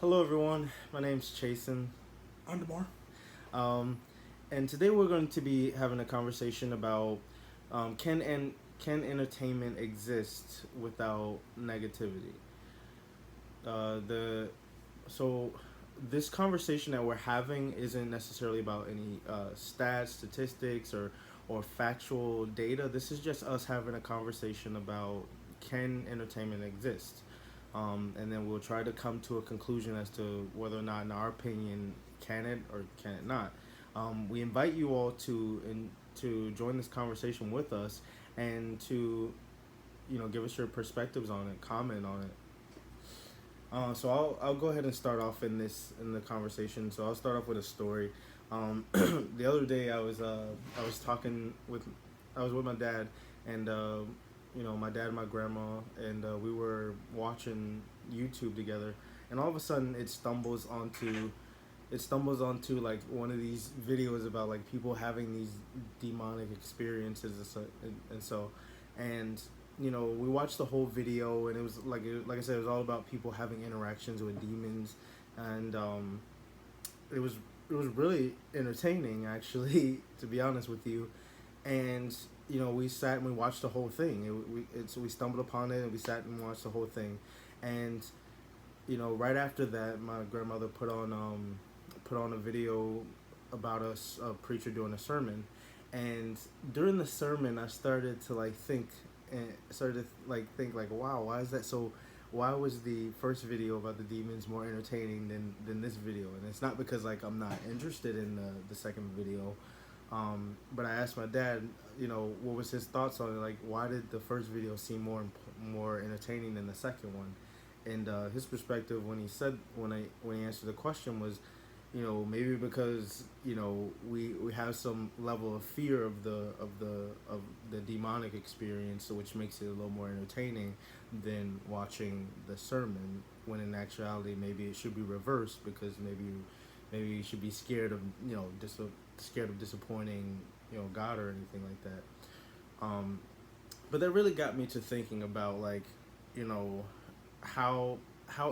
Hello, everyone. My name's Chasen, Andamar. um, and today we're going to be having a conversation about can entertainment exist without negativity? The so this conversation that we're having isn't necessarily about any stats, statistics, or factual data. This is just us having a conversation about can entertainment exist, and then we'll try to come to a conclusion as to whether or not, in our opinion, can it or can it not. We invite you all to join this conversation with us and to give us your perspectives on it, comment on it. So I'll go ahead and start off in the conversation. So I'll start off with a story. The other day I was talking with I was with my dad, and my dad and my grandma, and we were watching YouTube together, and all of a sudden it stumbles onto like one of these videos about like people having these demonic experiences and we watched the whole video, and it was like I said, it was all about people having interactions with demons, and it was it was really entertaining, actually, to be honest with you. And we sat and we watched the whole thing. We stumbled upon it and we sat and watched the whole thing, and right after that, my grandmother put on a video about a preacher doing a sermon, and during the sermon, I started to think like, wow, why is that so? Why was the first video about the demons more entertaining than this video? And it's not because like I'm not interested in the second video, but I asked my dad, what was his thoughts on it? Like, why did the first video seem more entertaining than the second one? And his perspective when he answered the question was, maybe because we have some level of fear of the demonic experience, so which makes it a little more entertaining than watching the sermon. When in actuality, maybe it should be reversed, because maybe you should be scared of scared of disappointing God or anything like that. But that really got me to thinking about, like, you know how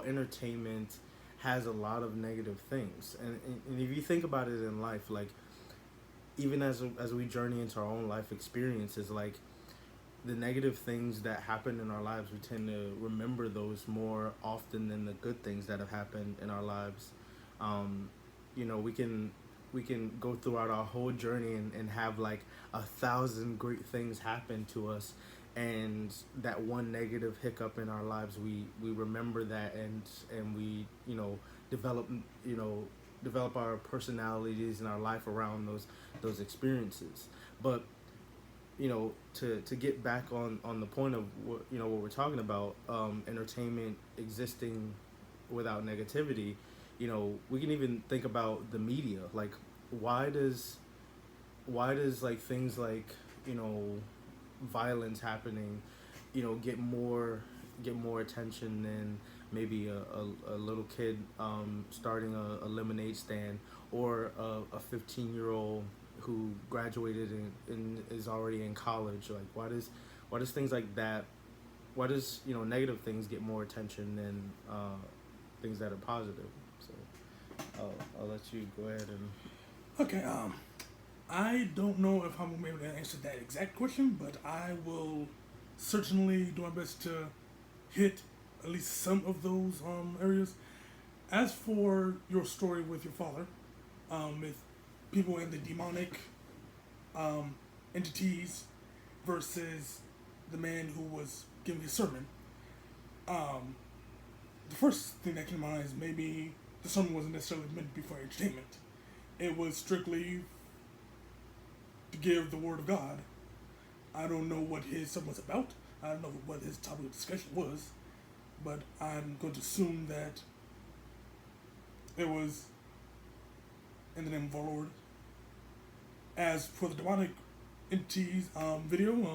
entertainment has a lot of negative things, and if you think about it in life, like, even as we journey into our own life experiences, like, the negative things that happen in our lives, we tend to remember those more often than the good things that have happened in our lives. um, we can go throughout our whole journey and have like 1,000 great things happen to us, and that one negative hiccup in our lives, we remember that, and we develop you know develop our personalities and our life around those experiences. But to get back on the point of what we're talking about, entertainment existing without negativity. We can even think about the media. Like, why does like things like you know violence happening get more attention than maybe a little kid starting a lemonade stand, or a 15-year-old who graduated and is already in college? Like, why does things like that, why does negative things get more attention than things that are positive? So I'll let you go ahead and. Okay, I don't know if I'm able to answer that exact question, but I will certainly do my best to hit at least some of those areas. As for your story with your father, with people in the demonic entities versus the man who was giving his sermon, um, the first thing that came to mind is maybe the sermon wasn't necessarily meant to be for entertainment. It was strictly to give the word of God. I don't know what his sermon was about. I don't know what his topic of discussion was, but I'm going to assume that it was in the name of our Lord. As for the demonic entities video,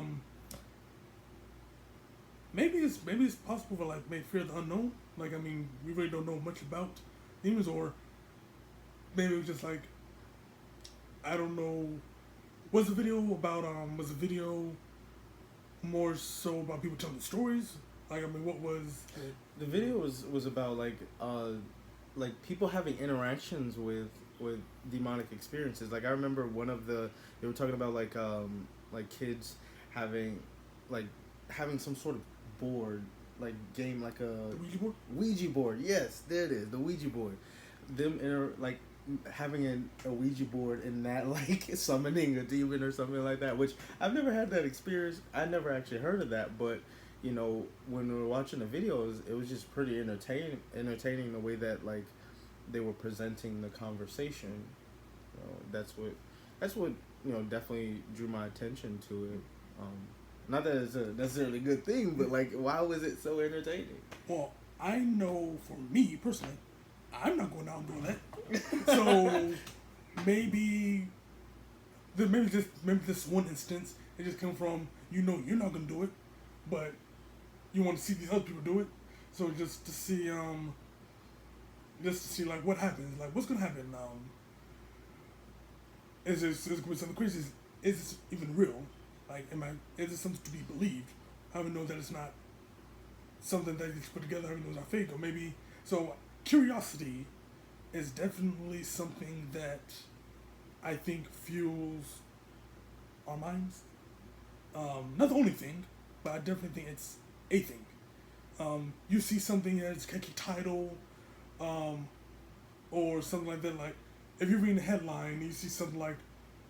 maybe it's possible for like maybe fear the unknown. Like, I mean, we really don't know much about demons, or maybe it was just like, I don't know. Was the video more so about people telling stories? Like, I mean, what was it? The video was about like like people having interactions with demonic experiences. Like I remember one of the they were talking about like kids having like having some sort of board like game like a The Ouija board? Ouija board. Yes, there it is, the Ouija board. Them like having a Ouija board and that like summoning a demon or something like that. Which I've never had that experience. I never actually heard of that, but you know when we were watching the videos, it was just pretty entertaining the way that like they were presenting the conversation. You know, that's what you know definitely drew my attention to it. Not that it's a necessarily good thing, but like, why was it so entertaining? Well, I know for me personally, I'm not going out and doing that. So maybe, maybe this one instance, it just came from you know you're not gonna do it, but you want to see these other people do it. So just to see like what happens, like what's gonna happen. Is gonna be something crazy? Is this even real? Like, is it something to be believed? How do we know that it's not something that you put together? How do we know it's not fake? Or maybe so. Curiosity is definitely something that I think fuels our minds. Not the only thing, but I definitely think it's a thing. You see something that's catchy title, or something like that. Like if you're reading a headline, you see something like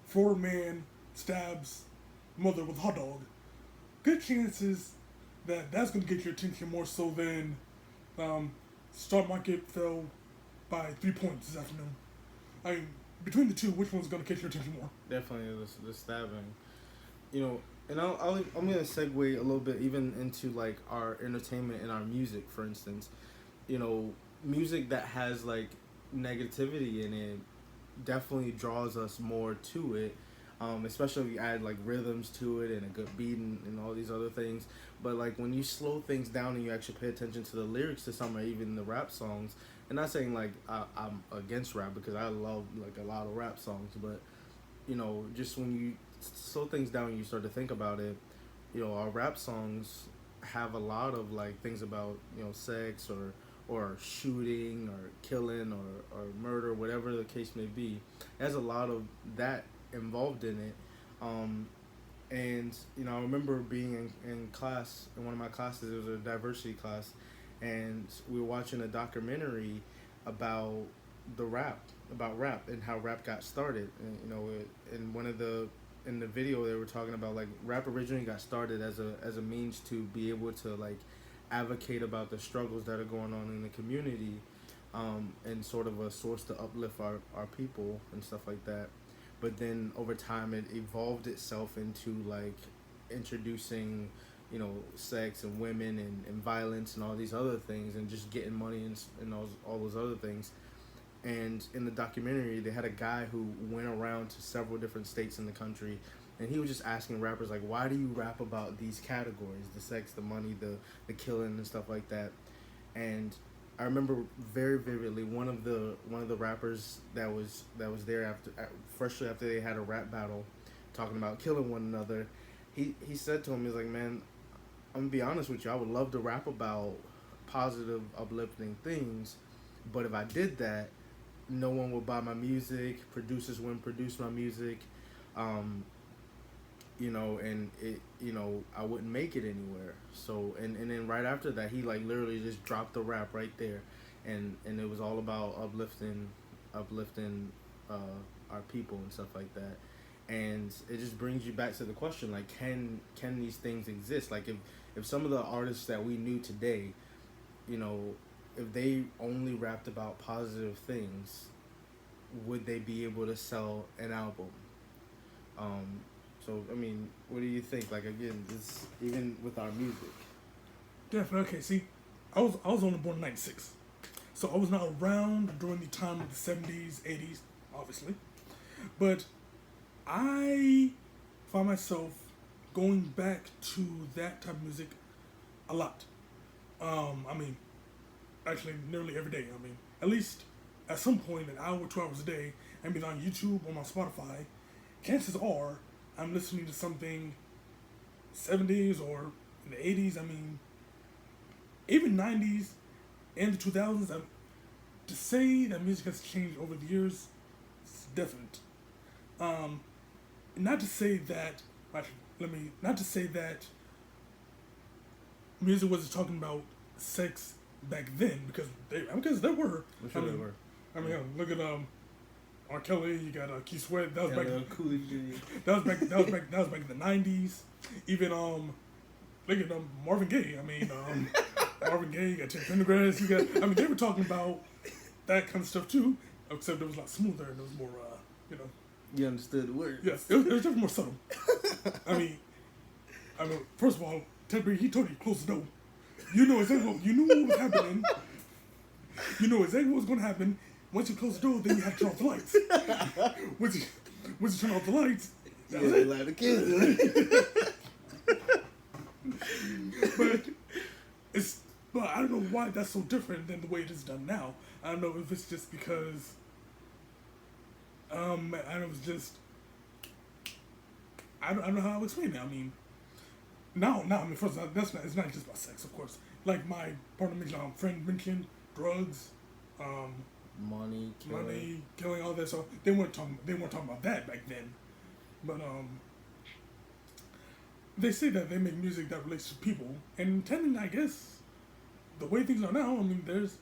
Florida man stabs mother with hot dog. Good chances that that's going to get your attention more so than stock market fell by 3 points this afternoon. I mean, between the two, which one's going to catch your attention more? Definitely the stabbing. You know, and I'm gonna segue a little bit even into like our entertainment and our music, for instance. You know, music that has like negativity in it definitely draws us more to it. Especially if you add like rhythms to it and a good beat and all these other things. But like when you slow things down and you actually pay attention to the lyrics to some or even the rap songs, and not saying like I'm against rap because I love like a lot of rap songs, but you know just when you slow things down and you start to think about it, you know our rap songs have a lot of like things about you know sex or shooting or killing or murder, whatever the case may be. It has a lot of that involved in it. And you know I remember being in class in one of my classes. It was a diversity class, and we were watching a documentary about about rap and how rap got started. And you know in one of the in the video they were talking about like rap originally got started as a means to be able to like advocate about the struggles that are going on in the community, and sort of a source to uplift our people and stuff like that. But then over time it evolved itself into like introducing you know sex and women and violence and all these other things and just getting money and all those other things. And in the documentary they had a guy who went around to several different states in the country, and he was just asking rappers like, why do you rap about these categories, the sex, the money, the killing and stuff like that. And I remember very vividly one of the rappers that was there freshly after they had a rap battle, talking about killing one another. He said to him, he's like, man, I'm gonna be honest with you. I would love to rap about positive, uplifting things, but if I did that, no one would buy my music. Producers wouldn't produce my music. You know, and it, you know, I wouldn't make it anywhere. So, and then right after that, he like literally just dropped the rap right there, and it was all about uplifting, our people and stuff like that. And it just brings you back to the question like, can these things exist? Like if some of the artists that we knew today, you know, if they only rapped about positive things, would they be able to sell an album? So I mean, what do you think? Like again, this even with our music. Definitely. Okay. See, I was only born in '96, so I was not around during the time of the '70s, '80s, obviously. But I find myself going back to that type of music a lot. I mean, actually, nearly every day. I mean, at least at some point, an hour, 2 hours a day, and be on YouTube or on Spotify. Chances are I'm listening to something 70s or in the 80s. I mean, even 90s and the 2000s. to say that music has changed over the years, it's definite. Um, not to say that. Actually, not to say that music wasn't talking about sex back then because there were. I'm sure they were. I mean, look at R. Kelly. You got Keith Sweat. That was back. Cooley Jr. That was back in the '90s. Even look at Marvin Gaye. I mean, Marvin Gaye. You got Ted Pendergrass. You got. I mean, they were talking about that kind of stuff too. Except it was a lot smoother and it was more, You understood the word. Yes, it was definitely more subtle. I mean, first of all, Ted Pendergrass, he told you to close the door. You knew what was happening. You know exactly what was going to happen. Once you close the door, then you have to turn off the lights. Once you turn off the lights, that was it. Like the kids. But I don't know why that's so different than the way it is done now. I don't know if it's just because I don't know how to explain it. I mean, first of all, it's not just about sex, of course. Like my partner friend mentioned, drugs, money, killing, all that. So they weren't talking about that back then. But they say that they make music that relates to people, and technically, I guess, the way things are now, I mean, there's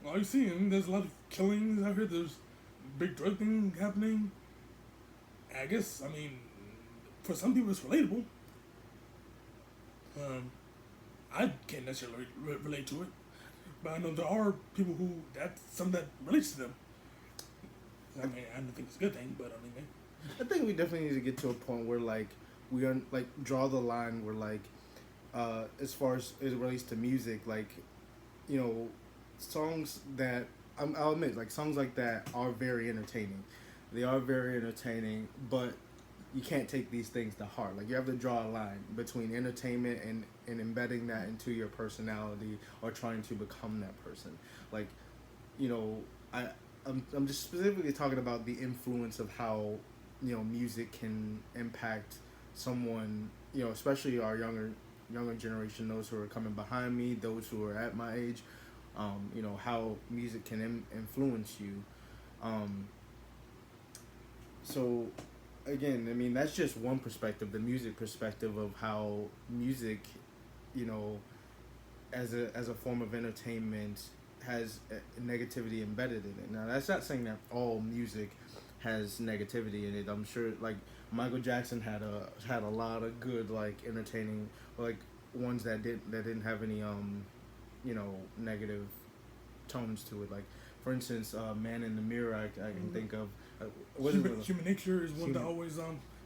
all you see, there's a lot of killings out here. There's big drug thing happening. I guess, I mean, for some people it's relatable. I can't necessarily relate to it, but I know there are people who something that relates to them. I mean, I don't think it's a good thing, but I mean, I think we definitely need to get to a point where we are draw the line where as far as it relates to music, songs that I'll admit, songs like that are very entertaining. They are very entertaining, but you can't take these things to heart. You have to draw a line between entertainment and embedding that into your personality or trying to become that person. I'm just specifically talking about the influence of how, music can impact someone, especially our younger generation, those who are coming behind me, those who are at my age, how music can influence you. So again, I mean, that's just one perspective, the music perspective of how music, as a form of entertainment has negativity embedded in it. Now, that's not saying that all music has negativity in it. I'm sure, Michael Jackson had a lot of good, entertaining, ones that didn't have any, negative tones to it. For instance, Man in the Mirror, I can think of. Human Nature is one that always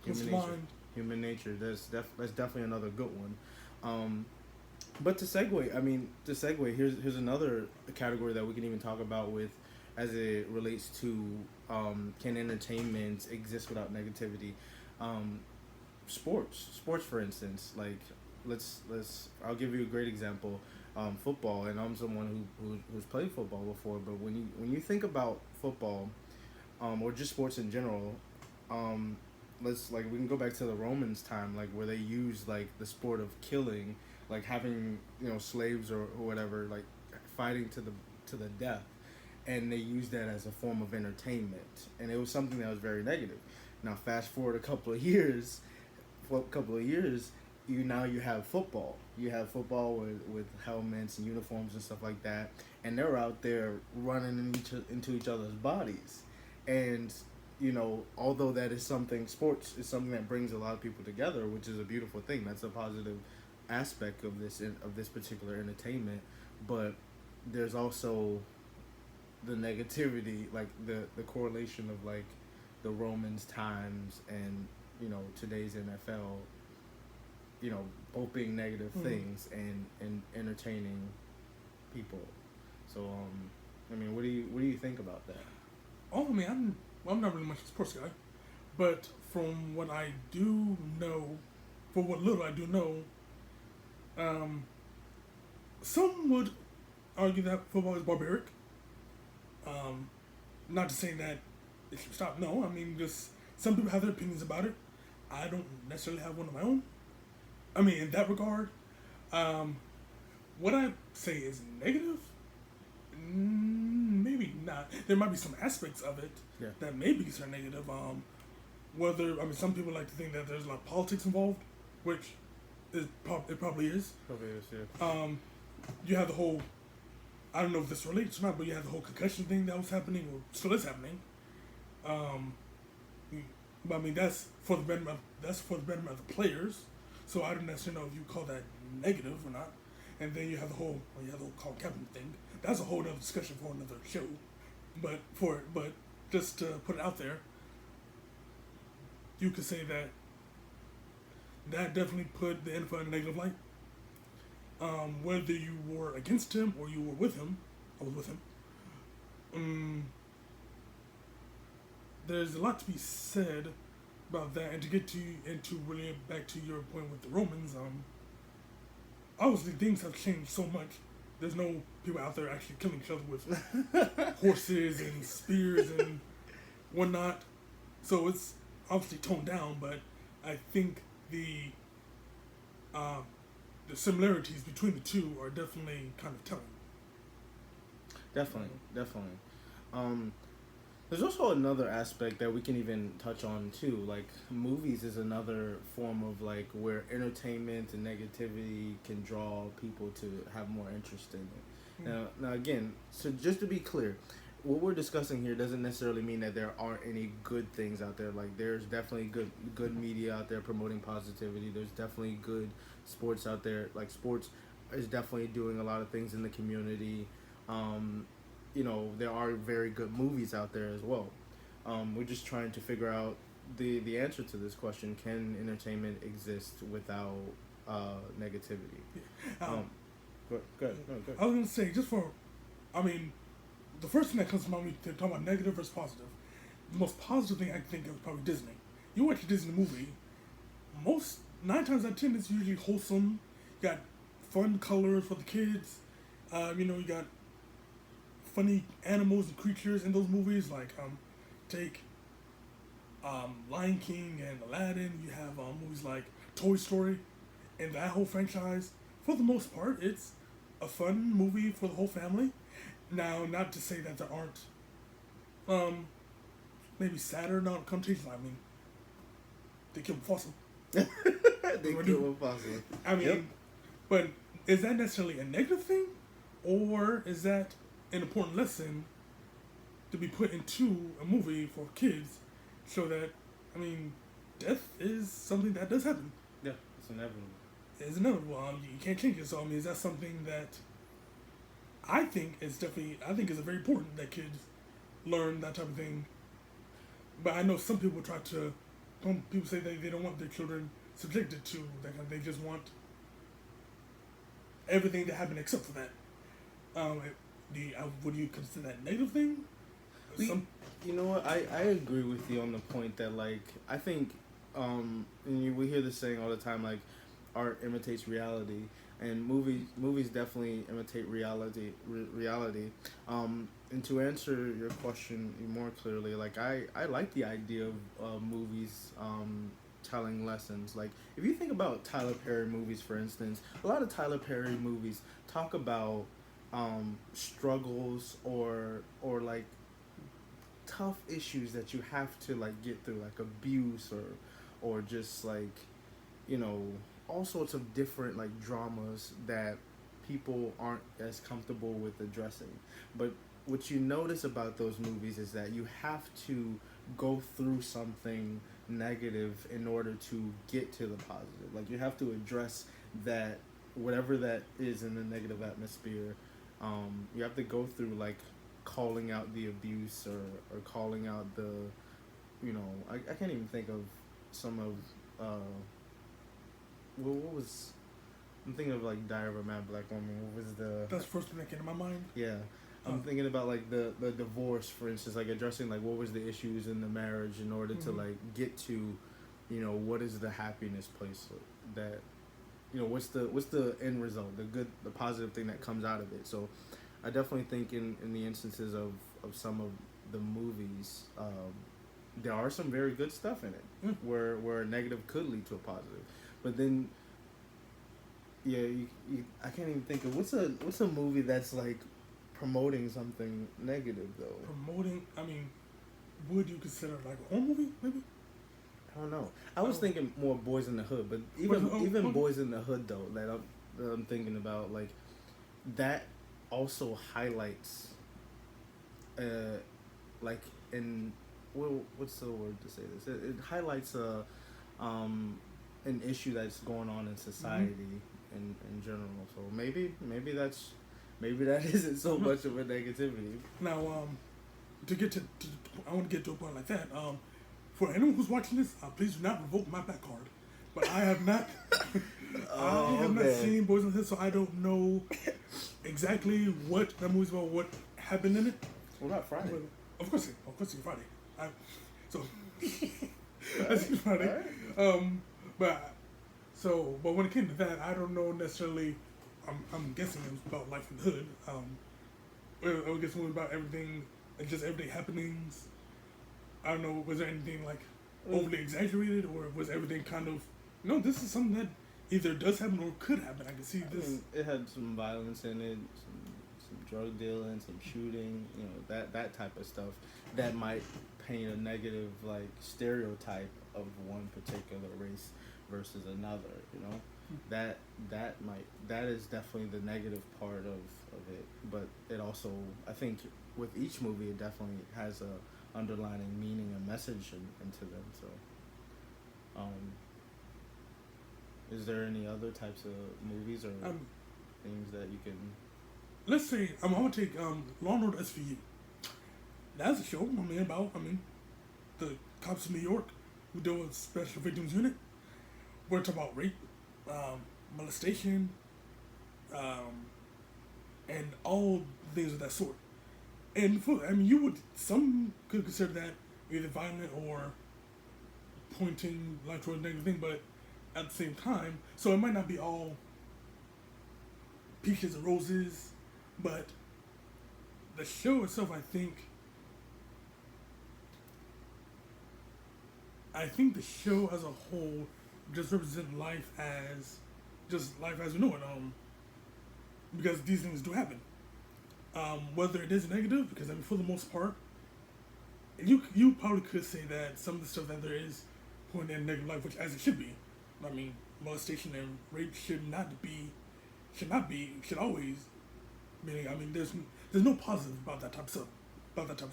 comes to mind. Human Nature, that's definitely another good one. But to segue, here's another category that we can even talk about with, as it relates to, can entertainment exist without negativity? Sports, for instance, I'll give you a great example. Football, and I'm someone who's played football before. But when you think about football, or just sports in general, we can go back to the Romans time, where they used the sport of killing, having slaves or whatever, fighting to the death, and they used that as a form of entertainment, and it was something that was very negative. Now fast forward a couple of years, you have football. You have football with helmets and uniforms and stuff like that, and they're out there running into each other's bodies. And although that is sports is something that brings a lot of people together, which is a beautiful thing. That's a positive aspect of this particular entertainment. But there's also the negativity, the correlation of the Romans times and today's NFL. Both being negative things and entertaining people. So, what do you think about that? Oh, I mean, I'm not really much of a sports guy, but from what I do know, for what little I do know, some would argue that football is barbaric. Not to say that it should stop. No, I mean, just some people have their opinions about it. I don't necessarily have one of my own. I mean, in that regard, what I say is negative, maybe not. not. There might be some aspects of it Yeah. that may be considered negative. Some people like to think that there's a lot of politics involved, which it probably is. Probably is, yeah. You have the whole, I don't know if this relates or not, but you have the whole concussion thing that was happening or still is happening. But I mean that's for the betterment of the players. So I don't necessarily know if you call that negative or not. And then you have the whole Colin Kaepernick thing. That's a whole other discussion for another show. But just to put it out there, you could say that definitely put the NFL in a negative light. Whether you were against him or you were with him, I was with him. There's a lot to be said about that, and to get into really back to your point with the Romans. Obviously things have changed so much. There's no people out there actually killing each other with horses and spears and whatnot. So it's obviously toned down, but I think the similarities between the two are definitely kind of telling. Definitely. There's also another aspect that we can even touch on too. Like movies is another form of like where entertainment and negativity can draw people to have more interest in it. Now again, so just to be clear, what we're discussing here doesn't necessarily mean that there aren't any good things out there. Like there's definitely good media out there promoting positivity. There's definitely good sports out there. Like sports is definitely doing a lot of things in the community. There are very good movies out there as well. We're just trying to figure out the answer to this question: can entertainment exist without negativity? Go ahead. I was gonna say the first thing that comes to mind when you talk about negative versus positive, the most positive thing I think of is probably Disney. You watch a Disney movie, 9 times out of 10 it's usually wholesome. You got fun colors for the kids. You got funny animals and creatures in those movies, like take Lion King and Aladdin. You have movies like Toy Story, and that whole franchise. For the most part, it's a fun movie for the whole family. Now, not to say that there aren't maybe sadder connotations. I mean, they killed Fossil. They killed Fossil. Yep. But is that necessarily a negative thing, or is that an important lesson to be put into a movie for kids, so that death is something that does happen. Yeah, it's inevitable. It's inevitable. You can't change it. So is that something that I think is very important that kids learn that type of thing. But I know some people people say they don't want their children subjected to that kind of. They just want everything to happen except for that. Would you consider that a negative thing? You know what? I agree with you on the point that I think we hear this saying all the time, like art imitates reality, and movies definitely imitate reality. And to answer your question more clearly, I like the idea of movies telling lessons. Like if you think about Tyler Perry movies, for instance, a lot of Tyler Perry movies talk about struggles or like tough issues that you have to get through, like abuse or just all sorts of different dramas that people aren't as comfortable with addressing. But what you notice about those movies is that you have to go through something negative in order to get to the positive. Like you have to address that, whatever that is in the negative atmosphere. You have to go through calling out the abuse or calling out the, I can't even think of some of, what was, I'm thinking of Diary of a Mad Black Woman. What was the... That's the first thing that came to my mind. Yeah. I'm thinking about the divorce, for instance, addressing what was the issues in the marriage in order to get to, what is the happiness place that, what's the end result, the positive thing that comes out of it. So I definitely think in the instances of some of the movies, there are some very good stuff in it where a negative could lead to a positive. But then, yeah, I can't even think of what's a movie that's promoting something negative though. Promoting, I mean, would you consider like a horror movie, maybe? I don't know. I was Oh. thinking more Boys in the Hood, but even Boys in the Hood though that I'm thinking about, like, that also highlights like in, well, what's the word to say this? It highlights an issue that's going on in society in general. So maybe that isn't so much of a negativity. Now, to get to I want to get to a point like that. For anyone who's watching this, please do not revoke my back card. But I have not, I have not seen Boys in the Hood, so I don't know exactly what that movie's about, what happened in it. What about Friday? But of course, it's Friday. So I seen Friday. But when it came to that, I don't know necessarily. I'm guessing it was about life in the hood. I guess it was about everything, like just everyday happenings. I don't know. Was there anything like overly exaggerated, or was everything kind of? No, this is something that either does happen or could happen. I can see this. I mean, it had some violence in it, some drug dealing, some shooting. You know, that type of stuff that might paint a negative like stereotype of one particular race versus another. You know, that is definitely the negative part of it. But it also, I think, with each movie, it definitely has a underlining meaning and message into them. So, is there any other types of movies or things that you can? Let's say I'm gonna take Law and Order SVU. That's a show. About the cops in New York who deal with Special Victims Unit. We're talking about rape, molestation, and all things of that sort. And some could consider that either violent or pointing like towards a negative thing, but at the same time, so it might not be all peaches and roses, but the show itself, I think the show as a whole just represents life as we know it. Because these things do happen. Whether it is negative, because for the most part, you probably could say that some of the stuff that there is pointing in negative light, which as it should be. Molestation and rape should always. There's no positive about that type of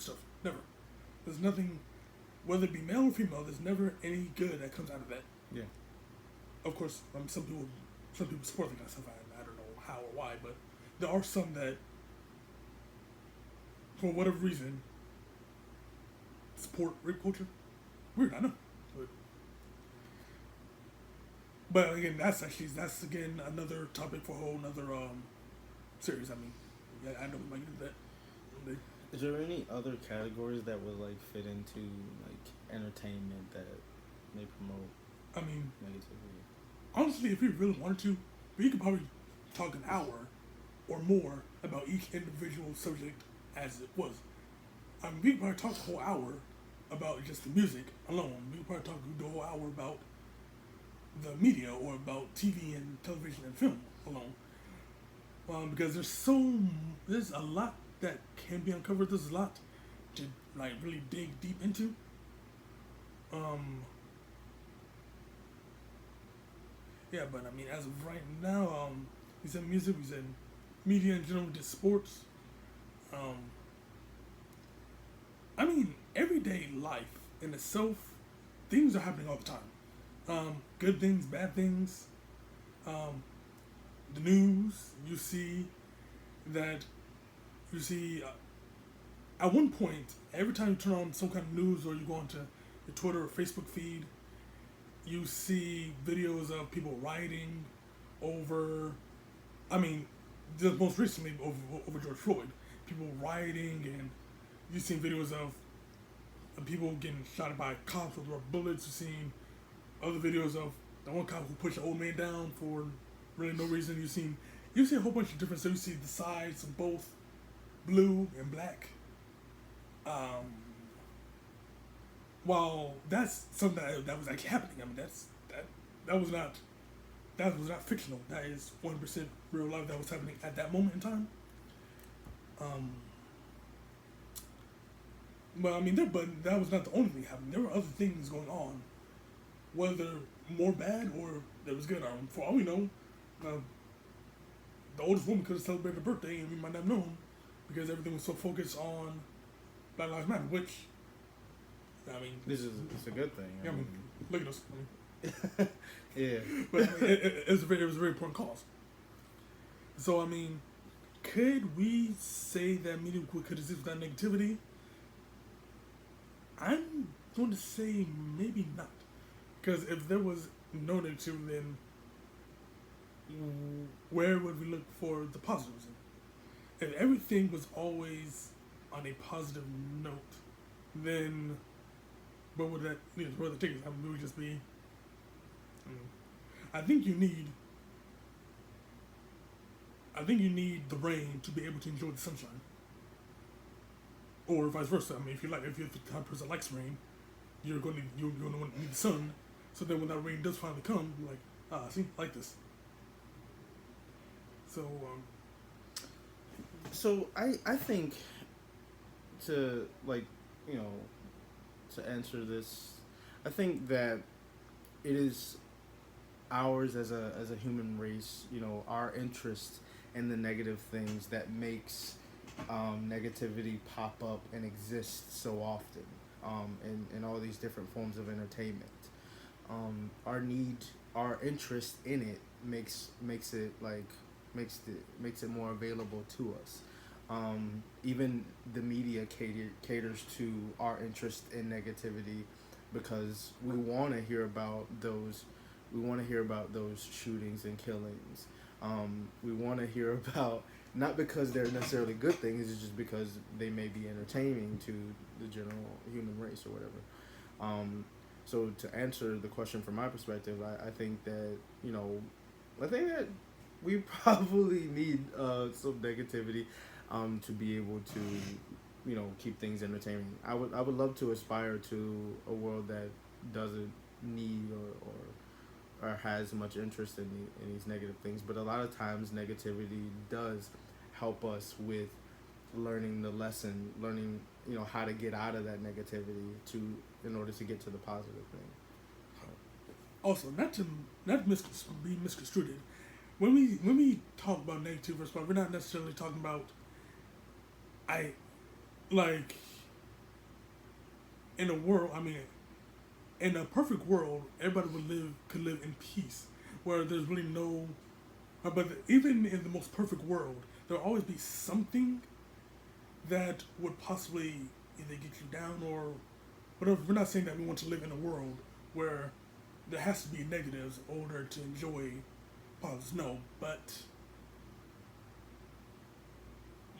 stuff. Never. There's nothing, whether it be male or female. There's never any good that comes out of that. Yeah. Of course, some people support that kind of stuff. I don't know how or why, but there are some that, for whatever reason, support rape culture. Weird, I know. But again, that's again another topic for a whole another series. I know we might do that. Is there any other categories that would like fit into like entertainment that may promote negativity? Honestly, if we really wanted to, we could probably talk an hour or more about each individual subject as it was. We could probably talk a whole hour about just the music alone. We could probably talk the whole hour about the media or about TV and television and film alone. Because there's a lot that can be uncovered. There's a lot to like really dig deep into. Yeah, but as of right now, we said music, we said media in general, we did sports. Everyday life in itself, things are happening all the time. Good things, bad things. The news, you see, at one point, every time you turn on some kind of news or you go onto your Twitter or Facebook feed, you see videos of people rioting over, just most recently over George Floyd. People rioting, and you've seen videos of people getting shot by cops with rubber bullets. You've seen other videos of the one cop who pushed an old man down for really no reason. You see a whole bunch of different stuff. You see the sides of both blue and black. While that's something that was actually happening, that was not fictional. That is 100% real life that was happening at that moment in time. Um, but I mean, but that was not the only thing happening. There were other things going on, whether more bad or that was good. For all we know, uh, the oldest woman could have celebrated her birthday, and we might not have known because everything was so focused on Black Lives Matter. Which, I mean, it's a good thing. Yeah, I mean, look at us. I mean, Yeah. but I mean, it was it was a very important cause. So I mean, could we say that media could exist without negativity? I'm going to say maybe not, because if there was no negativity, then where would we look for the positives? If everything was always on a positive note, then where would that lead us? Where would the tickets? I mean, we would just be. I think you need. I think you need the rain to be able to enjoy the sunshine, or vice versa. I mean, if you're the type of person that likes rain, you're going to need the sun. So then, when that rain does finally come, you're like, see, like this. So. So I think to to answer this, I think that it is ours as a human race, our interest in the negative things that makes negativity pop up and exist so often in all these different forms of entertainment. Our interest in it makes it more available to us. Even the media caters to our interest in negativity because we want to hear about those. We want to hear about those shootings and killings. We want to hear about, not because they're necessarily good things, it's just because they may be entertaining to the general human race or whatever. So to answer the question from my perspective, I think that we probably need some negativity to be able to keep things entertaining. I would love to aspire to a world that doesn't need or has much interest in these negative things, but a lot of times negativity does help us with learning the lesson, learning how to get out of that negativity in order to get to the positive thing. Also, not to be misconstrued, when we talk about negative response, we're not necessarily talking about in a world. I mean, in a perfect world, everybody could live in peace, where there's really no. But even in the most perfect world, there'll always be something that would possibly either get you down or whatever. We're not saying that we want to live in a world where there has to be negatives in order to enjoy positives. No, but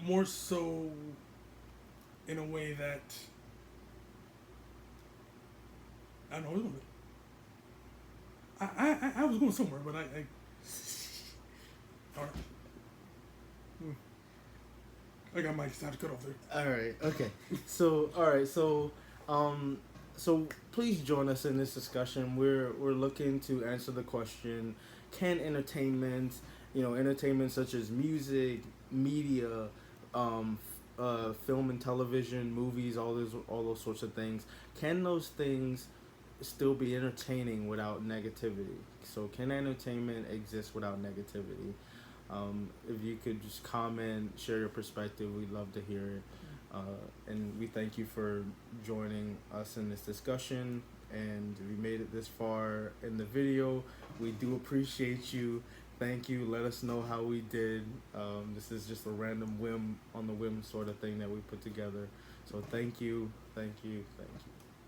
more so in a way that I don't know. I was going somewhere, but I all right. I got my have to cut off there. All right. Okay. So please join us in this discussion. We're looking to answer the question: can entertainment, entertainment such as music, media, film and television, movies, all those sorts of things, can those things still be entertaining without negativity? So can entertainment exist without negativity? If you could just comment, share your perspective, we'd love to hear it. And we thank you for joining us in this discussion. And if you made it this far in the video, we do appreciate you. Thank you. Let us know how we did. This is just a random whim on the whim sort of thing that we put together. So thank you.